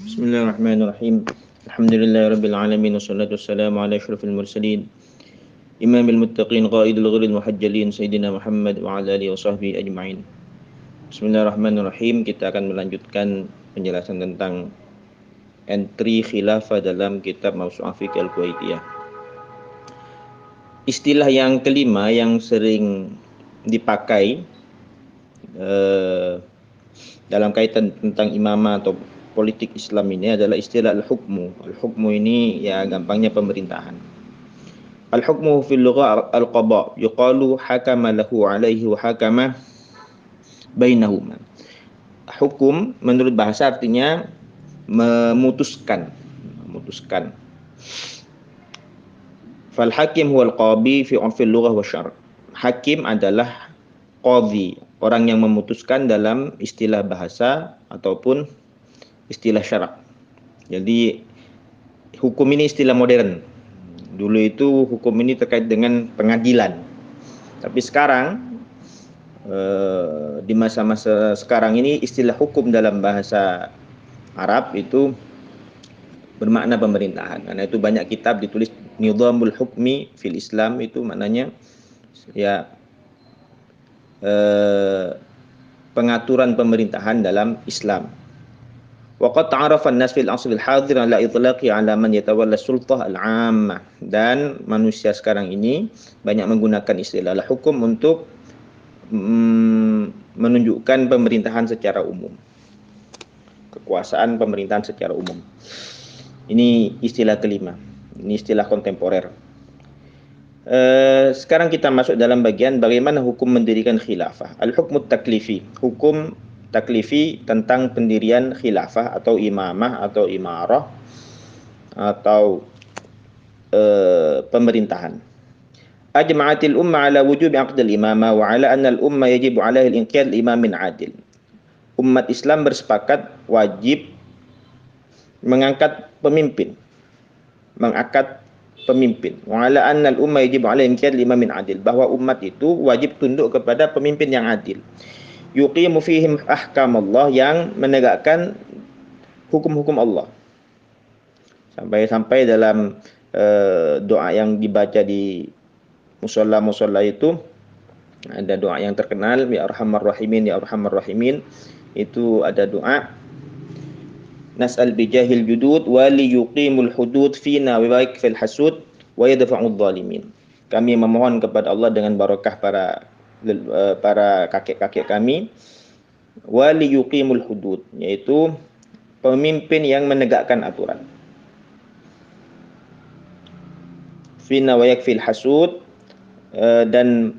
Bismillahirrahmanirrahim. Alhamdulillahirabbil alamin wassalatu wassalamu ala asyrafil mursalin imamil muttaqin qaidul ghuril muhajjalin sayyidina Muhammad wa ala alihi washabbihi ajmain. Bismillahirrahmanirrahim. Kita akan melanjutkan penjelasan tentang entry khilafah dalam kitab Mawsu'ah Fiqh Al-Kuwaitiyah. Istilah yang kelima yang sering dipakai dalam kaitan tentang imamah atau politik Islam ini adalah istilah al-hukmu. Al-hukmu ini ya gampangnya pemerintahan. Al-hukmu fil lugha al-qada, yuqalu hakama lahu alaihi wa hakama bainahuma. Hukum menurut bahasa artinya memutuskan. Fal hakim huwal qadi fi urfil lughah wa syar'. Hakim adalah qadhi, orang yang memutuskan dalam istilah bahasa ataupun istilah syarak. Jadi hukum ini istilah modern. Dulu itu hukum ini terkait dengan pengadilan. Tapi sekarang di masa-masa sekarang ini istilah hukum dalam bahasa Arab itu bermakna pemerintahan. Karena itu banyak kitab ditulis Nizamul Hukmi fil Islam, itu maknanya ya pengaturan pemerintahan dalam Islam. Waqad ta'arafa an-nas fil asr al-hadir ala itlaqi ala man yatawalla sultah al-'ammah. Dan manusia sekarang ini banyak menggunakan istilah hukum untuk menunjukkan pemerintahan secara umum. Kekuasaan pemerintahan secara umum. Ini istilah kelima. Ini istilah kontemporer. Sekarang kita masuk dalam bagian bagaimana hukum mendirikan khilafah. Al-hukmu taklifi. Hukum taklifi tentang pendirian khilafah atau imamah atau imarah atau pemerintahan. Ajma'atil umma ala wujubi aqdil imamah wa ala anna al-umma yajibu alaihi al-inqiyad imamin adil. Umat Islam bersepakat wajib mengangkat pemimpin. Wa ala anna al-umma yajibu alaihi al-inqiyad imamin adil. Bahwa umat itu wajib tunduk kepada pemimpin yang adil. Yuqimu fihim ahkam Allah, yang menegakkan hukum-hukum Allah. Sampai dalam doa yang dibaca di musola itu ada doa yang terkenal, ya arhamar rahimin ya arhamar rahimin. Itu ada doa nas'al bijahil judud wali yuqimul hudud fina wa yakfil hasud wa yadfa'udz zalimin. Kami memohon kepada Allah dengan barakah para kakek-kakek kami, wali yuqimul hudud, yaitu pemimpin yang menegakkan aturan, fina wa yakfil hasud, dan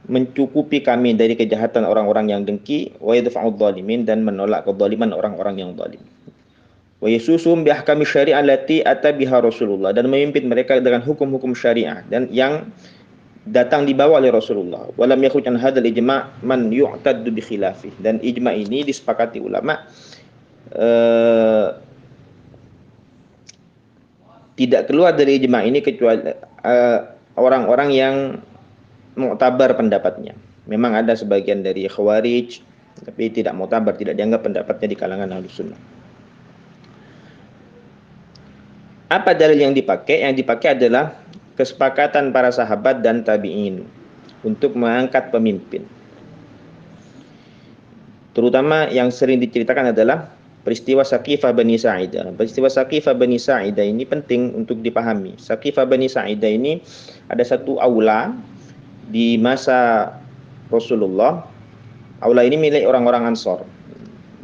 mencukupi kami dari kejahatan orang-orang yang dengki, wa yadfa'udz zalimin, dan menolak kezaliman orang-orang yang zalim. Wa yasusum bi ahkami syari'ah allati ata biha Rasulullah, dan memimpin mereka dengan hukum-hukum syariah dan yang datang dibawa oleh Rasulullah. Walam yakhruj an hadzal ijma' man yu'taddu bi khilafih. Dan ijma' ini disepakati ulama tidak keluar dari ijma' ini kecuali orang-orang yang mu'tabar pendapatnya. Memang ada sebagian dari Khawarij, tapi tidak mu'tabar, tidak dianggap pendapatnya di kalangan Ahlus Sunnah. Apa dalil yang dipakai? Yang dipakai adalah kesepakatan para sahabat dan tabi'in untuk mengangkat pemimpin. Terutama yang sering diceritakan adalah peristiwa Saqifah Bani Sa'idah. Peristiwa Saqifah Bani Sa'idah ini penting untuk dipahami. Saqifah Bani Sa'idah ini ada satu aula di masa Rasulullah. Aula ini milik orang-orang Ansor.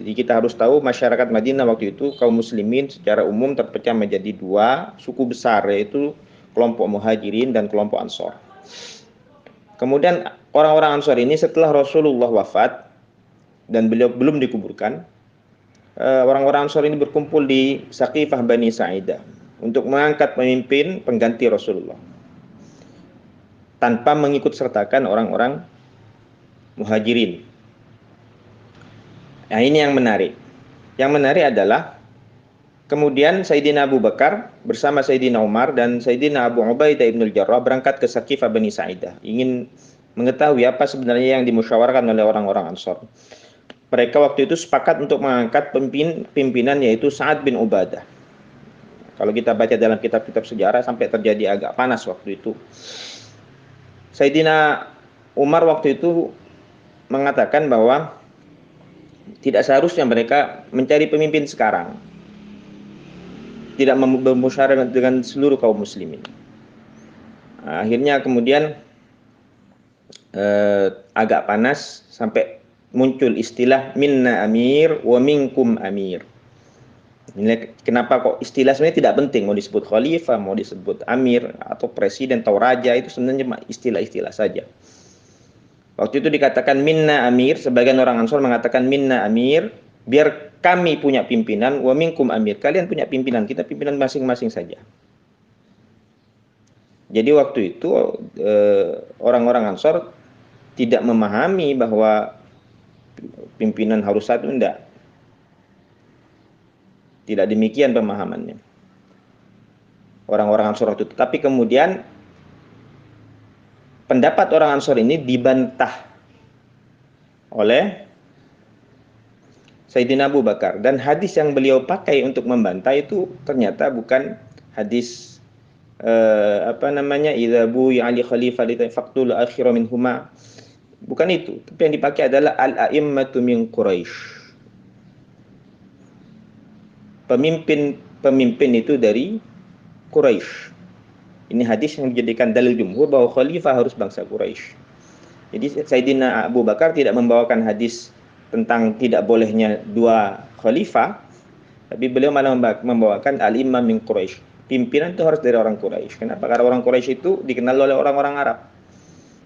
Jadi kita harus tahu masyarakat Madinah waktu itu, kaum muslimin secara umum terpecah menjadi dua suku besar, yaitu kelompok Muhajirin dan kelompok Ansor. Kemudian orang-orang Ansor ini setelah Rasulullah wafat dan beliau belum dikuburkan, orang-orang Ansor ini berkumpul di Saqifah Bani Sa'idah untuk mengangkat pemimpin pengganti Rasulullah tanpa mengikut sertakan orang-orang Muhajirin. Nah, ini yang menarik. Yang menarik adalah kemudian Sayyidina Abu Bakar bersama Sayyidina Umar dan Sayyidina Abu Ubaidah ibn al-Jarrah berangkat ke Saqifah Bani Sa'idah, ingin mengetahui apa sebenarnya yang dimusyawarahkan oleh orang-orang Ansor. mereka waktu itu sepakat untuk mengangkat pimpinan yaitu Sa'ad bin Ubadah. Kalau kita baca dalam kitab-kitab sejarah sampai terjadi agak panas waktu itu. Sayyidina Umar waktu itu mengatakan bahwa tidak seharusnya mereka mencari pemimpin sekarang. Tidak bermusyawarah dengan seluruh kaum muslimin. Akhirnya kemudian agak panas sampai muncul istilah minna amir wa minkum amir. Kenapa kok istilah sebenarnya tidak penting, mau disebut khalifah, mau disebut amir atau presiden atau raja, itu sebenarnya istilah-istilah saja. Waktu itu dikatakan minna amir, sebagian orang Ansor mengatakan minna amir, biar kami punya pimpinan, wa minkum amir, kalian punya pimpinan, kita pimpinan masing-masing saja. Jadi waktu itu orang-orang Ansor tidak memahami bahwa pimpinan harus satu, enggak. Tidak demikian pemahamannya orang-orang Ansor itu. Tapi kemudian pendapat orang Ansor ini dibantah oleh Sayyidina Abu Bakar, dan hadis yang beliau pakai untuk membantah itu ternyata bukan hadis idza bu'i ali khalifah faqtul akhira minhuma, bukan itu. Tapi yang dipakai adalah al-a'immatu min Quraisy. Pemimpin itu dari Quraisy. Ini hadis yang dijadikan dalil jumhur bahwa khalifah harus bangsa Quraisy. Jadi Sayyidina Abu Bakar tidak membawakan hadis tentang tidak bolehnya dua khalifah, tapi beliau malah membawakan al-imam min Quraisy. Pimpinan itu harus dari orang Quraisy. Kenapa? Karena orang Quraisy itu dikenal oleh orang-orang Arab.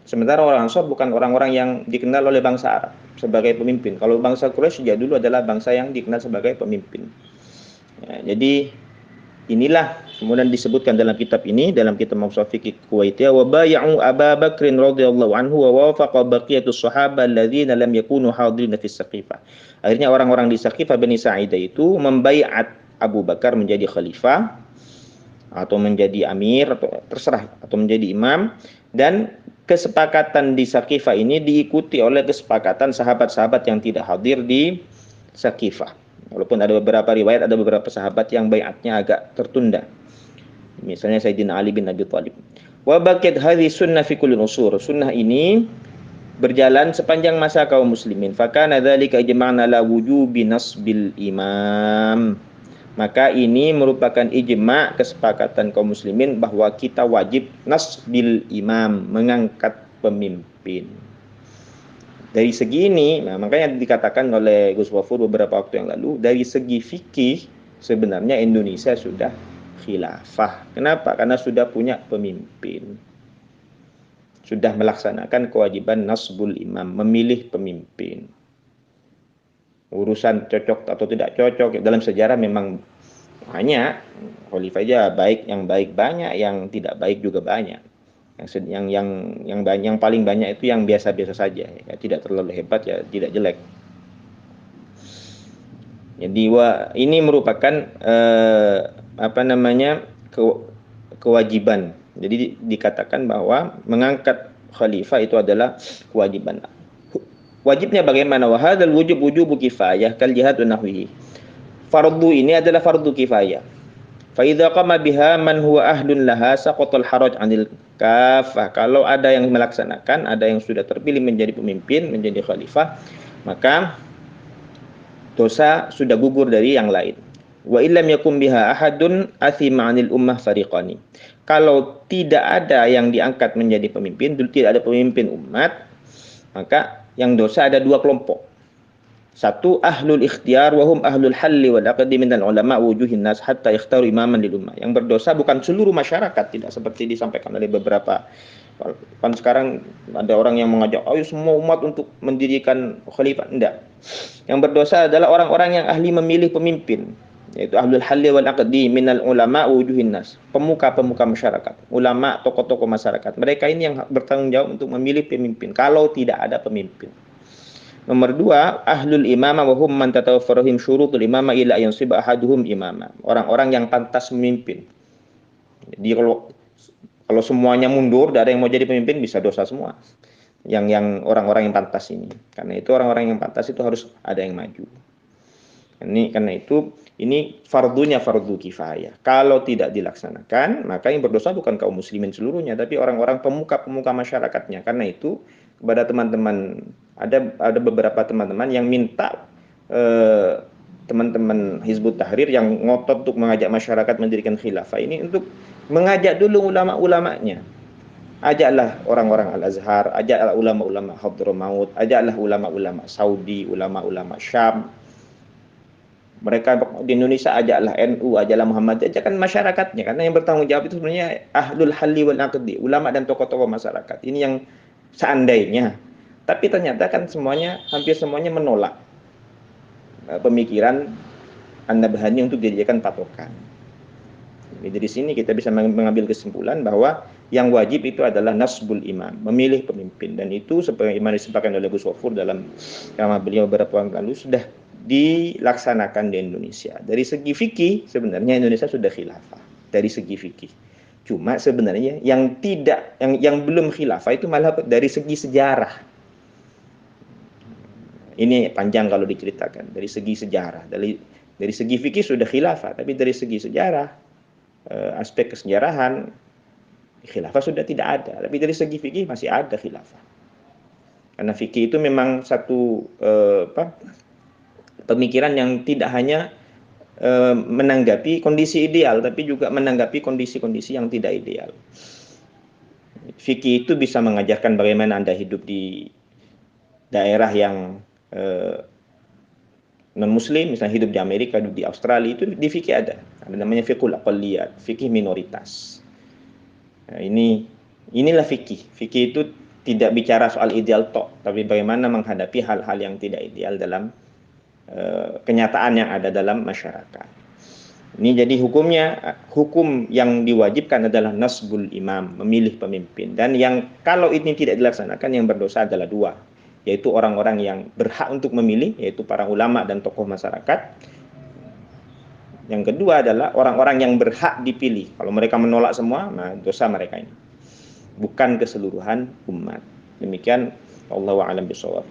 Sementara orang Ansor bukan orang-orang yang dikenal oleh bangsa Arab sebagai pemimpin. Kalau bangsa Quraisy sejak dulu adalah bangsa yang dikenal sebagai pemimpin. Ya, jadi inilah kemudian disebutkan dalam kitab ini, dalam kitab Mushaf Fiqh Kuwaitiyah, wa bay'u Abu Bakr radhiyallahu anhu wa wafaqa baqiyatus sahabah alladziina lam yakunu hadirin fi Saqifah. Akhirnya orang-orang di Saqifah Bani Sa'idah itu membaiat Abu Bakar menjadi khalifah atau menjadi amir atau terserah, atau menjadi imam, dan kesepakatan di Saqifah ini diikuti oleh kesepakatan sahabat-sahabat yang tidak hadir di Saqifah. Walaupun ada beberapa riwayat, ada beberapa sahabat yang baiatnya agak tertunda. Misalnya Sayyidina Ali bin Abi Thalib. Wa baqiyat hadhihi sunnah fi kulli usur. Sunnah ini berjalan sepanjang masa kaum muslimin. Fakana dzalika ijma'na la wujubi nasbil imam. Maka ini merupakan ijma', kesepakatan kaum muslimin bahwa kita wajib nasbil imam, mengangkat pemimpin. Dari segi ini, nah makanya dikatakan oleh Gus Wafur beberapa waktu yang lalu, dari segi fikih sebenarnya Indonesia sudah khilafah. Kenapa? Karena sudah punya pemimpin. Sudah melaksanakan kewajiban nasbul imam, memilih pemimpin. Urusan cocok atau tidak cocok dalam sejarah memang banyak. Khalifah aja baik, yang baik banyak, yang tidak baik juga banyak. Yang paling banyak itu yang biasa-biasa saja, ya, tidak terlalu hebat, ya tidak jelek. Jadi ini merupakan kewajiban. Jadi dikatakan bahwa mengangkat khalifah itu adalah kewajiban. Wajibnya bagaimana? Wa hadzal wujubu kifayah kal jihad wa nahwihi. Fardu ini adalah fardu kifayah. Fa idza qama biha man huwa ahlun laha saqatal haraj 'anil kafah. Kalau ada yang melaksanakan, ada yang sudah terpilih menjadi pemimpin, menjadi khalifah, maka dosa sudah gugur dari yang lain. Wa illam yakum biha ahadun athima 'anil ummah fariqani. Kalau tidak ada yang diangkat menjadi pemimpin, tidak ada pemimpin umat, maka yang dosa ada dua kelompok. Satu, ahlul ikhtiyar wa hum ahlul halli wal aqdi minal ulama wujuhin nas hatta ikhtaru imaman lil ummah. Yang berdosa bukan seluruh masyarakat, tidak seperti disampaikan oleh beberapa. Kan sekarang ada orang yang mengajak ayo semua umat untuk mendirikan khalifah. Enggak. Yang berdosa adalah orang-orang yang ahli memilih pemimpin, yaitu ahlul halli wal aqdi minal ulama wujuhin nas. Pemuka-pemuka masyarakat, ulama, tokoh-tokoh masyarakat. Mereka ini yang bertanggung jawab untuk memilih pemimpin kalau tidak ada pemimpin. Nomor dua, ahlul imamah wa hum man tatawaffarahum syurutul imamah ila yansib ahaduhum imamah. Orang-orang yang pantas memimpin. Jadi kalau semuanya mundur, tidak ada yang mau jadi pemimpin, bisa dosa semua. yang orang-orang yang pantas ini. Karena itu orang-orang yang pantas itu harus ada yang maju. Karena itu ini fardunya fardu kifayah. Kalau tidak dilaksanakan, maka yang berdosa bukan kaum muslimin seluruhnya, tapi orang-orang pemuka-pemuka masyarakatnya. Karena itu kepada teman-teman, ada beberapa teman-teman yang minta teman-teman Hizbut Tahrir yang ngotot untuk mengajak masyarakat mendirikan khilafah ini untuk mengajak dulu ulama-ulamanya. Ajaklah orang-orang Al-Azhar, ajaklah ulama-ulama Hadramaut, ajaklah ulama-ulama Saudi, ulama-ulama Syam. Mereka di Indonesia ajaklah NU, ajaklah Muhammadiyah, ajakkan masyarakatnya, karena yang bertanggung jawab itu sebenarnya ahlul halli wal aqdi, ulama dan tokoh-tokoh masyarakat. Ini yang seandainya, tapi ternyata kan hampir semuanya menolak pemikiran An-Nabhani untuk dijadikan patokan. Jadi dari sini kita bisa mengambil kesimpulan bahwa yang wajib itu adalah nasbul imam, memilih pemimpin, dan itu seperti yang disepakati oleh Gus Wafur dalam ceramah beliau beberapa waktu lalu sudah dilaksanakan di Indonesia. Dari segi fikih sebenarnya Indonesia sudah khilafah dari segi fikih. Cuma sebenarnya yang belum khilafah itu malah dari segi sejarah. Ini panjang kalau diceritakan dari segi sejarah. Dari segi fikih sudah khilafah, tapi dari segi sejarah, aspek kesejarahan, khilafah sudah tidak ada. Tapi dari segi fikih masih ada khilafah. Karena fikih itu memang satu pemikiran yang tidak hanya menanggapi kondisi ideal, tapi juga menanggapi kondisi-kondisi yang tidak ideal. Fikih itu bisa mengajarkan bagaimana Anda hidup di daerah yang non-muslim, misalnya hidup di Amerika, hidup di Australia, itu di fikih ada namanya fiqhul aqalliyat, fikih minoritas. Nah, inilah fikih. Fikih itu tidak bicara soal ideal tok, tapi bagaimana menghadapi hal-hal yang tidak ideal dalam kenyataan yang ada dalam masyarakat. Ini jadi hukum yang diwajibkan adalah nasbul imam, memilih pemimpin. Dan yang kalau ini tidak dilaksanakan, yang berdosa adalah dua, yaitu orang-orang yang berhak untuk memilih, yaitu para ulama dan tokoh masyarakat. Yang kedua adalah orang-orang yang berhak dipilih. Kalau mereka menolak semua, nah dosa mereka ini. Bukan keseluruhan umat. Demikian, wallahu a'lam bishawab.